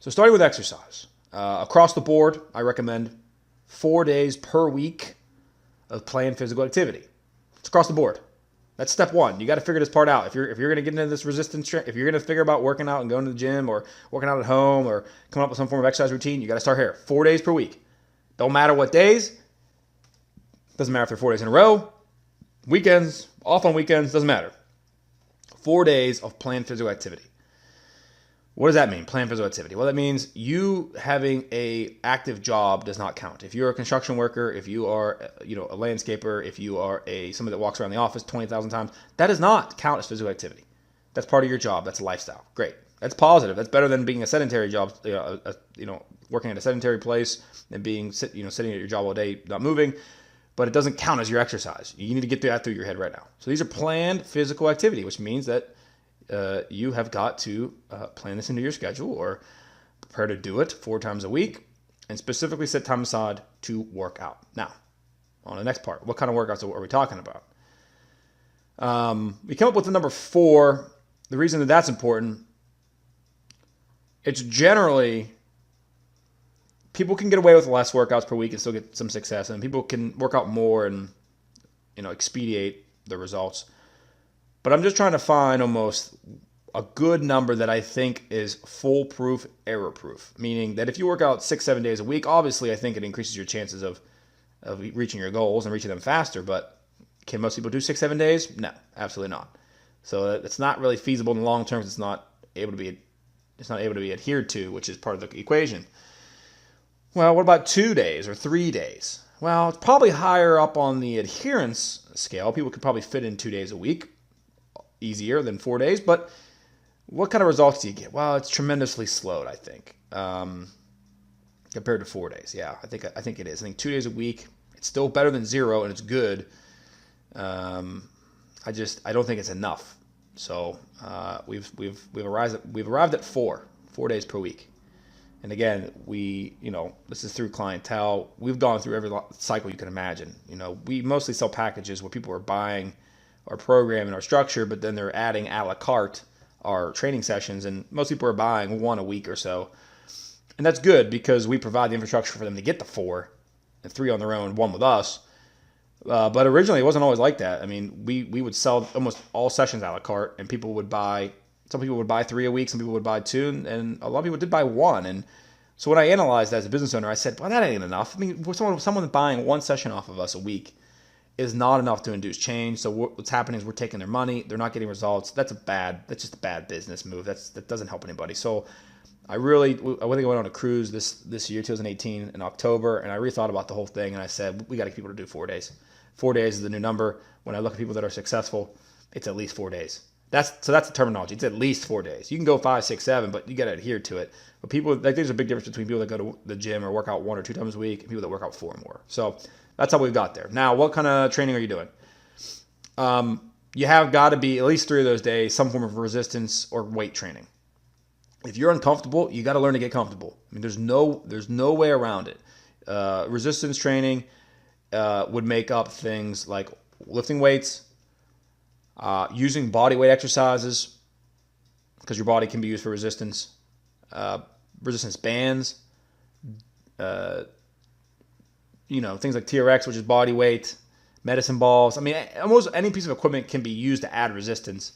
So starting with exercise. Across the board, I recommend 4 days per week of planned physical activity. It's across the board. That's step one. You got to figure this part out. If you're going to get into this resistance, if you're going to figure about working out and going to the gym or working out at home or coming up with some form of exercise routine, you got to start here. 4 days per week. Don't matter what days. Doesn't matter if they're 4 days in a row, weekends, off on weekends, doesn't matter. 4 days of planned physical activity. What does that mean, planned physical activity? Well, that means you having a active job does not count. If you're a construction worker, if you are a landscaper, if you are somebody that walks around the office 20,000 times, that does not count as physical activity. That's part of your job. That's a lifestyle. Great. That's positive. That's better than being a sedentary job, working at a sedentary place and being sitting at your job all day, not moving. But it doesn't count as your exercise. You need to get that through your head right now. So these are planned physical activity, which means that you have got to plan this into your schedule or prepare to do it 4 times a week and specifically set time aside to work out. Now, on the next part, what kind of workouts are we talking about? We came up with the number 4. The reason that that's important, it's generally people can get away with less workouts per week and still get some success, and people can work out more and expedite the results. But I'm just trying to find almost a good number that I think is foolproof, error-proof. Meaning that if you work out 6-7 days a week, obviously I think it increases your chances of reaching your goals and reaching them faster. But can most people do 6-7 days? No, absolutely not. So it's not really feasible in the long term because it's not able to be adhered to, which is part of the equation. Well, what about 2 days or 3 days? Well, it's probably higher up on the adherence scale. People could probably fit in 2 days a week. Easier than 4 days, but what kind of results do you get? Well, it's tremendously slowed, I think, compared to 4 days. Yeah, I think it is. I think 2 days a week, it's still better than 0, and it's good. I don't think it's enough. So we've arrived at 4 days per week. And again, this is through clientele. We've gone through every cycle you can imagine. We mostly sell packages where people are buying our program and our structure, but then they're adding a la carte our training sessions, and most people are buying 1 a week or so. And that's good because we provide the infrastructure for them to get the 4, and 3 on their own, 1 with us. But originally it wasn't always like that. I mean, we would sell almost all sessions a la carte, and some people would buy 3 a week, some people would buy 2, and a lot of people did buy 1. And so when I analyzed that as a business owner, I said, well, that ain't enough. I mean, someone buying 1 session off of us a week is not enough to induce change. So what's happening is we're taking their money. They're not getting results. That's just a bad business move. That doesn't help anybody. So I think I went on a cruise this year, 2018, in October, and I rethought about the whole thing, and I said, we got to get people to do 4 days. 4 days is the new number. When I look at people that are successful, it's at least 4 days. That's the terminology. It's at least 4 days. You can go 5, 6, 7, but you got to adhere to it. But people, there's a big difference between people that go to the gym or work out 1 or 2 times a week and people that work out 4 or more. So that's how we've got there. Now, what kind of training are you doing? You have got to be at least 3 of those days some form of resistance or weight training. If you're uncomfortable, you got to learn to get comfortable. I mean, there's no way around it. Resistance training would make up things like lifting weights, using body weight exercises, because your body can be used for resistance, resistance bands, things like TRX, which is body weight, medicine balls. I mean, almost any piece of equipment can be used to add resistance.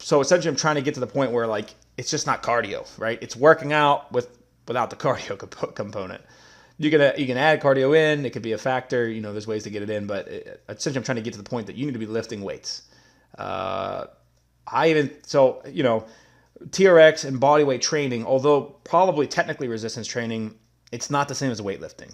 So essentially, I'm trying to get to the point where it's just not cardio, right? It's working out without the cardio component. You can add cardio in. It could be a factor. There's ways to get it in, but essentially, I'm trying to get to the point that you need to be lifting weights. TRX and body weight training, although probably technically resistance training, it's not the same as weightlifting.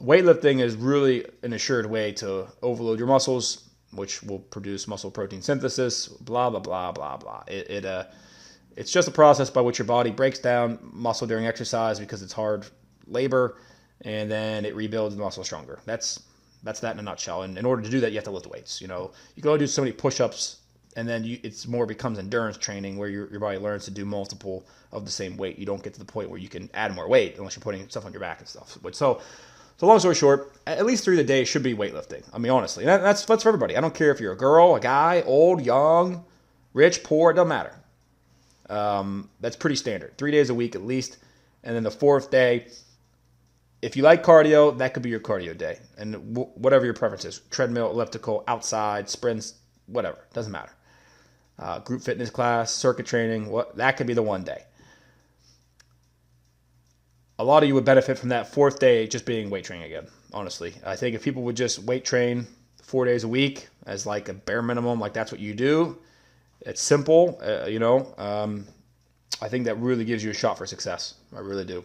Weightlifting is really an assured way to overload your muscles, which will produce muscle protein synthesis, blah, blah, blah, blah, blah. It's just a process by which your body breaks down muscle during exercise because it's hard labor, and then it rebuilds the muscle stronger. That's that in a nutshell. And in order to do that, you have to lift weights. You can only do so many push-ups, and then it becomes endurance training where your body learns to do multiple of the same weight. You don't get to the point where you can add more weight unless you're putting stuff on your back and stuff. So long story short, at least 3 of the day should be weightlifting. I mean, honestly, that's for everybody. I don't care if you're a girl, a guy, old, young, rich, poor, it doesn't matter. That's pretty standard. 3 days a week at least. And then the fourth day, if you like cardio, that could be your cardio day. And whatever your preference is, treadmill, elliptical, outside, sprints, whatever, doesn't matter. Group fitness class, circuit training, that could be the one day. A lot of you would benefit from that fourth day just being weight training again, honestly. I think if people would just weight train 4 days a week as like a bare minimum, like that's what you do, it's simple, I think that really gives you a shot for success. I really do.